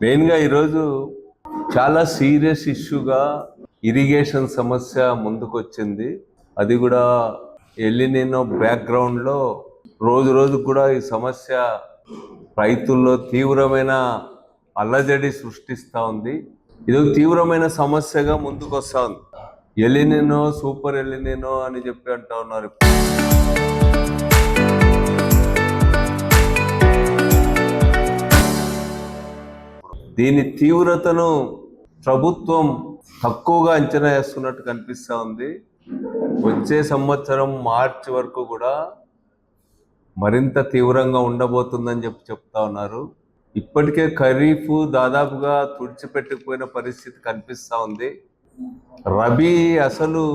మెయిన్గా ఈరోజు చాలా సీరియస్ ఇష్యూగా ఇరిగేషన్ సమస్య ముందుకొచ్చింది. అది కూడా ఎల్లినినో బ్యాక్గ్రౌండ్లో రోజు రోజుకు కూడా ఈ సమస్య రైతుల్లో తీవ్రమైన అల్లజడి సృష్టిస్తూ ఉంది. ఇది తీవ్రమైన సమస్యగా ముందుకు వస్తూ ఉంది. ఎల్లినినో సూపర్ ఎల్లినినో అని చెప్పి అంటూ ఉన్నారు. దీని తీవ్రతను ప్రభుత్వం తక్కువగా అంచనా వేస్తున్నట్టు కనిపిస్తూ ఉంది. వచ్చే సంవత్సరం మార్చి వరకు కూడా మరింత తీవ్రంగా ఉండబోతుందని చెప్తా ఉన్నారు. ఇప్పటికే ఖరీఫ్ దాదాపుగా తుడిచిపెట్టుకుపోయిన పరిస్థితి కనిపిస్తూ ఉంది. రబీ అసలు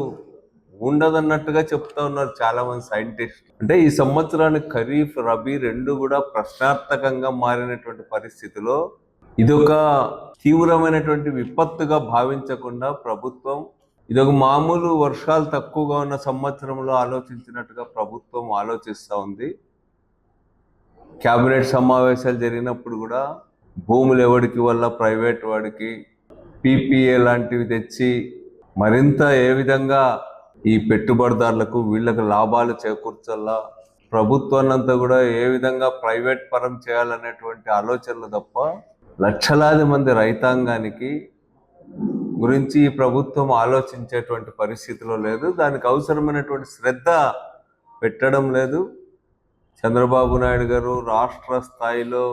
ఉండదన్నట్టుగా చెప్తా ఉన్నారు చాలా మంది సైంటిస్ట్. అంటే ఈ సంవత్సరానికి ఖరీఫ్ రబీ రెండు కూడా ప్రశ్నార్థకంగా మారినటువంటి పరిస్థితిలో ఇదొక తీవ్రమైనటువంటి విపత్తుగా భావించకుండా ప్రభుత్వం ఇదొక మామూలు వర్షాలు తక్కువగా ఉన్న సంవత్సరంలో ఆలోచించినట్టుగా ప్రభుత్వం ఆలోచిస్తూ ఉంది. క్యాబినెట్ సమావేశాలు జరిగినప్పుడు కూడా భూములు ఎవరికి వల్ల ప్రైవేట్ వాడికి పీపీఏ లాంటివి తెచ్చి మరింత ఏ విధంగా ఈ పెట్టుబడిదారులకు వీళ్ళకు లాభాలు చేకూర్చాలా, ప్రభుత్వాన్నంతా కూడా ఏ విధంగా ప్రైవేట్ పరం చేయాలనేటువంటి ఆలోచనలు తప్ప లక్షలాది మంది రైతాంగానికి గురించి ఈ ప్రభుత్వం ఆలోచించేటువంటి పరిస్థితిలో లేదు. దానికి అవసరమైనటువంటి శ్రద్ధ పెట్టడం లేదు. చంద్రబాబు నాయుడు గారు రాష్ట్ర స్థాయిలో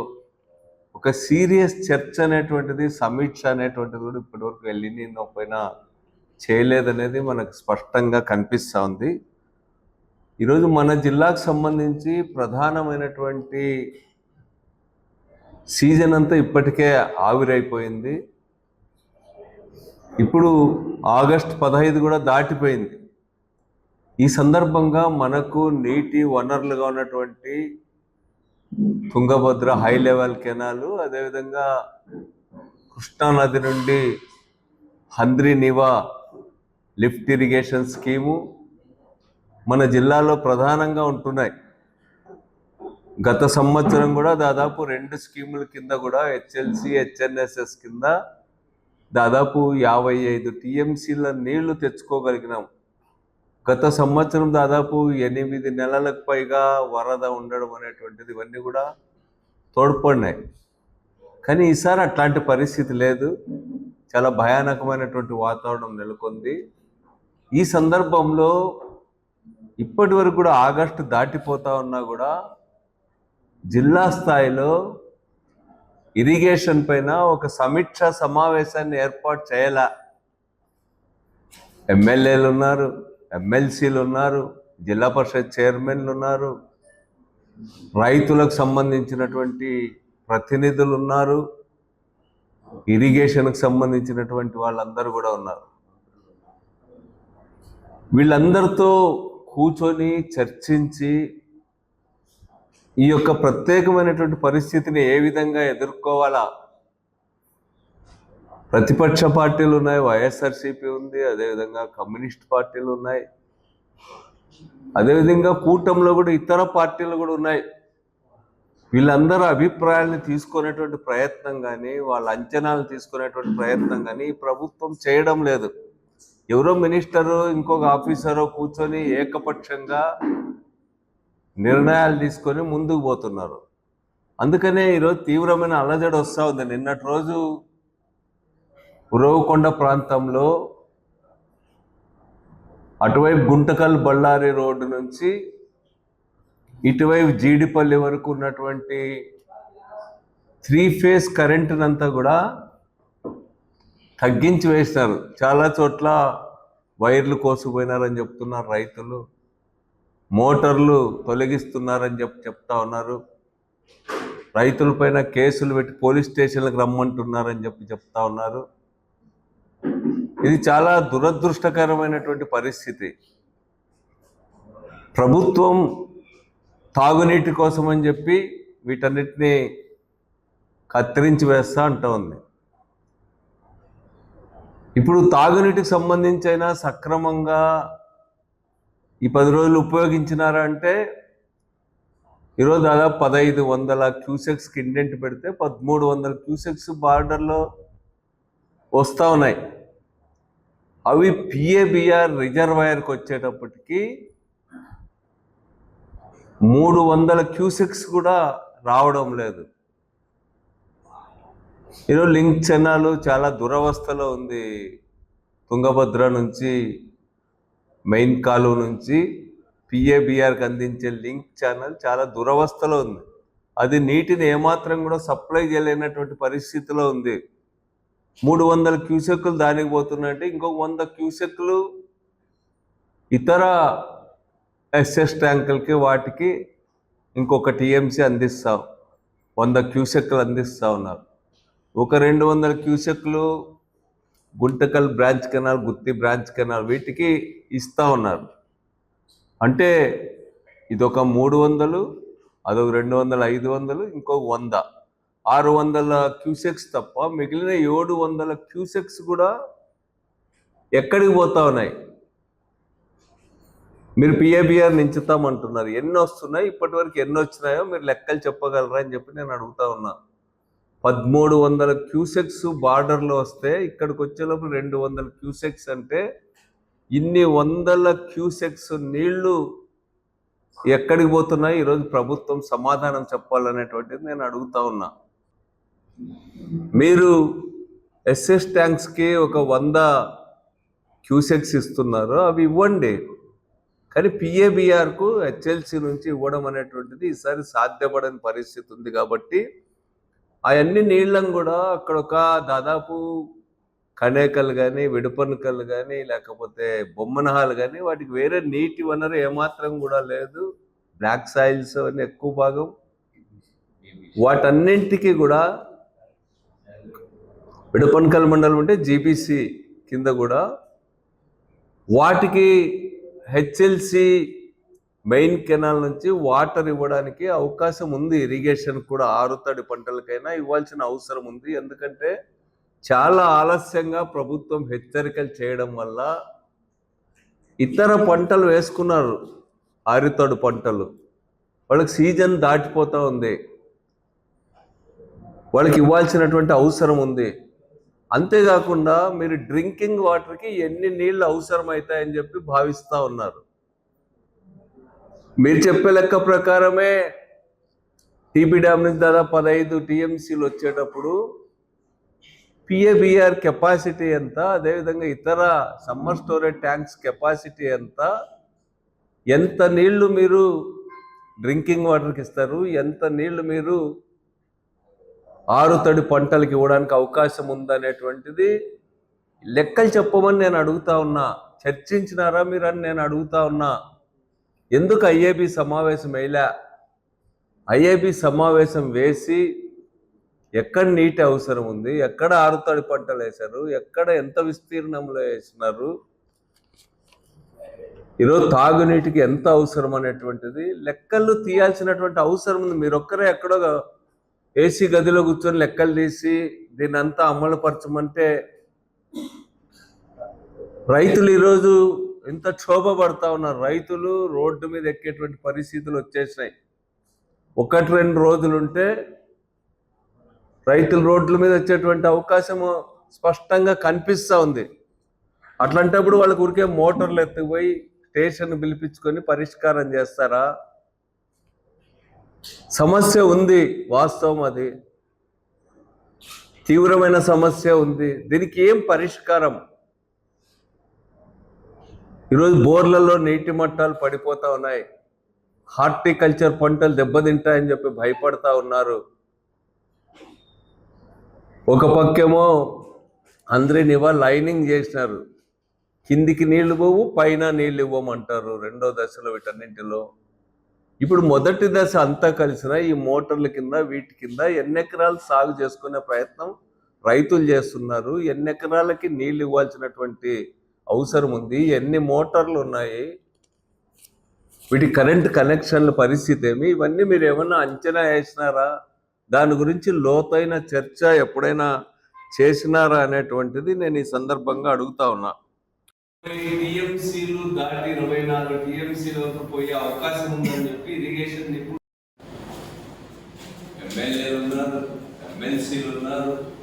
ఒక సీరియస్ చర్చ అనేటువంటిది, సమీక్ష అనేటువంటిది కూడా ఇప్పటివరకు ఎల్లినినో పైన చేయలేదనేది మనకు స్పష్టంగా కనిపిస్తూ ఉంది. ఈరోజు మన జిల్లాకు సంబంధించి ప్రధానమైనటువంటి సీజన్ అంతా ఇప్పటికే ఆవిరైపోయింది. ఇప్పుడు ఆగస్టు 15 కూడా దాటిపోయింది. ఈ సందర్భంగా మనకు నీటి వనరులుగా ఉన్నటువంటి తుంగభద్ర హై లెవెల్ కెనాలు, అదేవిధంగా కృష్ణానది నుండి హంద్రి నివా లిఫ్ట్ ఇరిగేషన్ స్కీము మన జిల్లాలో ప్రధానంగా ఉంటున్నాయి. గత సంవత్సరం కూడా దాదాపు 2 స్కీముల కింద కూడా హెచ్ఎల్సి హెచ్ఎన్ఎస్ఎస్ కింద దాదాపు 55 టీఎంసీల నీళ్లు తెచ్చుకోగలిగినాం. గత సంవత్సరం దాదాపు 8 నెలలకు పైగా వరద ఉండడం అనేటువంటిది ఇవన్నీ కూడా తోడ్పడినాయి. కానీ ఈసారి అట్లాంటి పరిస్థితి లేదు. చాలా భయానకమైనటువంటి వాతావరణం నెలకొంది. ఈ సందర్భంలో ఇప్పటి వరకు కూడా ఆగస్టు దాటిపోతా ఉన్నా కూడా జిల్లా స్థాయిలో ఇరిగేషన్ పైన ఒక సమీక్ష సమావేశాన్ని ఏర్పాటు చేయాల. ఎమ్మెల్యేలు ఉన్నారు, ఎమ్మెల్సీలు ఉన్నారు, జిల్లా పరిషత్ చైర్మన్లు ఉన్నారు, రైతులకు సంబంధించినటువంటి ప్రతినిధులు ఉన్నారు, ఇరిగేషన్కి సంబంధించినటువంటి వాళ్ళందరూ కూడా ఉన్నారు. వీళ్ళందరితో కూర్చొని చర్చించి ఈ యొక్క ప్రత్యేకమైనటువంటి పరిస్థితిని ఏ విధంగా ఎదుర్కోవాలా. ప్రతిపక్ష పార్టీలు ఉన్నాయి, వైఎస్ఆర్సీపీ ఉంది, అదేవిధంగా కమ్యూనిస్ట్ పార్టీలు ఉన్నాయి, అదేవిధంగా కూటమిలో కూడా ఇతర పార్టీలు కూడా ఉన్నాయి. వీళ్ళందరూ అభిప్రాయాలను తీసుకునేటువంటి ప్రయత్నం కానీ, వాళ్ళ అంచనాలు తీసుకునేటువంటి ప్రయత్నం కానీ ఈ ప్రభుత్వం చేయడం లేదు. ఎవరో మినిస్టరు ఇంకొక ఆఫీసరో కూర్చొని ఏకపక్షంగా నిర్ణయాలు తీసుకొని ముందుకు పోతున్నారు. అందుకనే ఈరోజు తీవ్రమైన అలజడి వస్తూ ఉంది. నిన్నటి రోజు ఉరవకొండ ప్రాంతంలో అటువైపు గుంటకల్ బళ్ళారి రోడ్డు నుంచి ఇటువైపు జీడిపల్లి వరకు ఉన్నటువంటి 3 ఫేజ్ కరెంటునంతా కూడా తగ్గించి వేసినారు. చాలా చోట్ల వైర్లు కోసుకుపోయినారని చెప్తున్నారు రైతులు, మోటార్లు తొలగిస్తున్నారని చెప్తా ఉన్నారు, రైతులపైన కేసులు పెట్టి పోలీస్ స్టేషన్లకు రమ్మంటున్నారని చెప్తా ఉన్నారు. ఇది చాలా దురదృష్టకరమైనటువంటి పరిస్థితి. ప్రభుత్వం తాగునీటి కోసం అని చెప్పి వీటన్నిటిని కత్తిరించి వేస్తా అంటూ ఉంది. ఇప్పుడు తాగునీటికి సంబంధించి అయినా సక్రమంగా ఈ 10 రోజులు ఉపయోగించినారా అంటే ఈరోజు దాదాపు 1500 క్యూసెక్స్కి ఇండెంట్ పెడితే 1300 క్యూసెక్స్ బార్డర్లో వస్తూ ఉన్నాయి. అవి పిఏబిఆర్ రిజర్వాయర్కి వచ్చేటప్పటికి 300 క్యూసెక్స్ కూడా రావడం లేదు. ఈరోజు లింక్ ఛానల్ చాలా దురవస్థలో ఉంది. తుంగభద్ర నుంచి మెయిన్ కాలువ నుంచి పిఏబిఆర్కి అందించే లింక్ ఛానల్ చాలా దురవస్థలో ఉంది. అది నీటిని ఏమాత్రం కూడా సప్లై చేయలేనటువంటి పరిస్థితిలో ఉంది. 300 క్యూసెక్లు దానికి పోతున్నాయంటే ఇంకొక 100 క్యూసెక్లు ఇతర ఎస్ఎస్ ట్యాంకులకి వాటికి ఇంకొక టీఎంసీ అందిస్తాం. 100 క్యూసెక్లు అందిస్తూ ఉన్నారు. ఒక 200 క్యూసెక్లు గుంటకల్ బ్రాంచ్ కెనాల్, గుత్తి బ్రాంచ్ కెనాల్ వీటికి ఇస్తూ ఉన్నారు. అంటే ఇదొక 300, అదొక 200, 500, ఇంకొక 100, 600 క్యూసెక్స్ తప్ప మిగిలిన 700 క్యూసెక్స్ కూడా ఎక్కడికి పోతా ఉన్నాయి? మీరు పిఏబిఆర్ నించుతామంటున్నారు. ఎన్ని వస్తున్నాయి, ఇప్పటి వరకు ఎన్ని వచ్చినాయో మీరు లెక్కలు చెప్పగలరా అని చెప్పి నేను అడుగుతా ఉన్నా. 1300 క్యూసెక్స్ బార్డర్లో వస్తే ఇక్కడికి వచ్చేలోపు 200 క్యూసెక్స్ అంటే ఇన్ని 100 క్యూసెక్స్ నీళ్లు ఎక్కడికి పోతున్నాయి? ఈరోజు ప్రభుత్వం సమాధానం చెప్పాలనేటువంటిది నేను అడుగుతా ఉన్నా. మీరు ఎస్ఎస్ ట్యాంక్స్కి ఒక 100 క్యూసెక్స్ ఇస్తున్నారు, అవి ఇవ్వండి. కానీ పిఏబిఆర్కు హెచ్ఎల్సి నుంచి ఇవ్వడం అనేటువంటిది ఈసారి సాధ్యపడని పరిస్థితి ఉంది. కాబట్టి అవన్నీ నీళ్ళను కూడా అక్కడ ఒక దాదాపు కనేకలు కానీ, విడపనకలు కానీ, లేకపోతే బొమ్మనహాలు కానీ వాటికి వేరే నీటి వనరు ఏమాత్రం కూడా లేదు. బ్లాక్ సాయిల్స్ అని ఎక్కువ భాగం. వాటన్నింటికి కూడా విడపనకల్ మండలం అంటే జీబీసీ కింద కూడా వాటికి హెచ్ఎల్సి మెయిన్ కెనాల్ నుంచి వాటర్ ఇవ్వడానికి అవకాశం ఉంది. ఇరిగేషన్ కూడా ఆరుతడి పంటలకైనా ఇవ్వాల్సిన అవసరం ఉంది. ఎందుకంటే చాలా ఆలస్యంగా ప్రభుత్వం హెచ్చరికలు చేయడం వల్ల ఇతర పంటలు వేసుకున్నారు. ఆరుతడి పంటలు వాళ్ళకి సీజన్ దాటిపోతూ ఉంది, వాళ్ళకి ఇవ్వాల్సినటువంటి అవసరం ఉంది. అంతేకాకుండా మీరు డ్రింకింగ్ వాటర్కి ఎన్ని నీళ్ళు అవసరమవుతాయని చెప్పి భావిస్తూ ఉన్నారు. మీరు చెప్పే లెక్క ప్రకారమే టీబీ డ్యామ్ నుంచి దాదాపు 15 టీఎంసీలు వచ్చేటప్పుడు పిఏబిఆర్ కెపాసిటీ ఎంత, అదేవిధంగా ఇతర సమ్మర్ స్టోరేజ్ ట్యాంక్స్ కెపాసిటీ ఎంత నీళ్లు మీరు డ్రింకింగ్ వాటర్కి ఇస్తారు, ఎంత నీళ్లు మీరు ఆరుతడి పంటలకు ఇవ్వడానికి అవకాశం ఉందనేటువంటిది లెక్కలు చెప్పమని నేను అడుగుతా ఉన్నా. చర్చించినారా మీరు అని నేను అడుగుతా ఉన్నా. ఎందుకు ఐఏబీ సమావేశం వేయలే? ఐఏబీ సమావేశం వేసి ఎక్కడ నీటి అవసరం ఉంది, ఎక్కడ ఆరుతడి పంటలు వేశారు, ఎక్కడ ఎంత విస్తీర్ణంలో వేసినారు, ఈరోజు తాగునీటికి ఎంత అవసరం అనేటువంటిది లెక్కలు తీయాల్సినటువంటి అవసరం ఉంది. మీరు ఒక్కరే ఎక్కడో ఏసీ గదిలో కూర్చొని లెక్కలు తీసి దీన్ని అంతా అమలుపరచమంటే రైతులు ఈరోజు ఎంత క్షోభపడతా ఉన్నారు. రైతులు రోడ్డు మీద ఎక్కేటువంటి పరిస్థితులు వచ్చేసినాయి. 1-2 రోజులుంటే రైతులు రోడ్ల మీద వచ్చేటువంటి అవకాశము స్పష్టంగా కనిపిస్తూ ఉంది. అట్లాంటప్పుడు వాళ్ళకి ఊరికే మోటార్లు ఎత్తుకుపోయి స్టేషన్ పిలిపించుకొని పరిష్కారం చేస్తారా? సమస్య ఉంది, వాస్తవం, అది తీవ్రమైన సమస్య ఉంది. దీనికి ఏం పరిష్కారం? ఈరోజు బోర్లలో నీటి మట్టాలు పడిపోతూ ఉన్నాయి. హార్టికల్చర్ పంటలు దెబ్బతింటాయని చెప్పి భయపడతా ఉన్నారు. ఒక పక్కేమో అందరినివా లైనింగ్ చేసినారు, కిందికి నీళ్లు పోవు, పైన నీళ్ళు ఇవ్వమంటారు. రెండో దశలో వీటన్నింటిలో ఇప్పుడు మొదటి దశ అంతా కలిసిన ఈ మోటార్ల కింద వీటి కింద ఎన్ని ఎకరాలు సాగు చేసుకునే ప్రయత్నం రైతులు చేస్తున్నారు. ఎన్ని ఎకరాలకి నీళ్ళు ఇవ్వాల్సినటువంటి అవసరం ఉంది, ఎన్ని మోటార్లు ఉన్నాయి, వీటి కరెంట్ కనెక్షన్ల పరిస్థితి ఏమి, ఇవన్నీ మీరు ఏమన్నా అంచనా వేసినారా? దాని గురించి లోతైన చర్చ ఎప్పుడైనా చేసినారా అనేటువంటిది నేను ఈ సందర్భంగా అడుగుతా ఉన్నా. టీఎంసీలు దాటి 24 టీఎంసీల వరకు పోయే అవకాశం ఉందని చెప్పి ఇరిగేషన్ ఎమ్మెల్సీలు ఉన్నారు,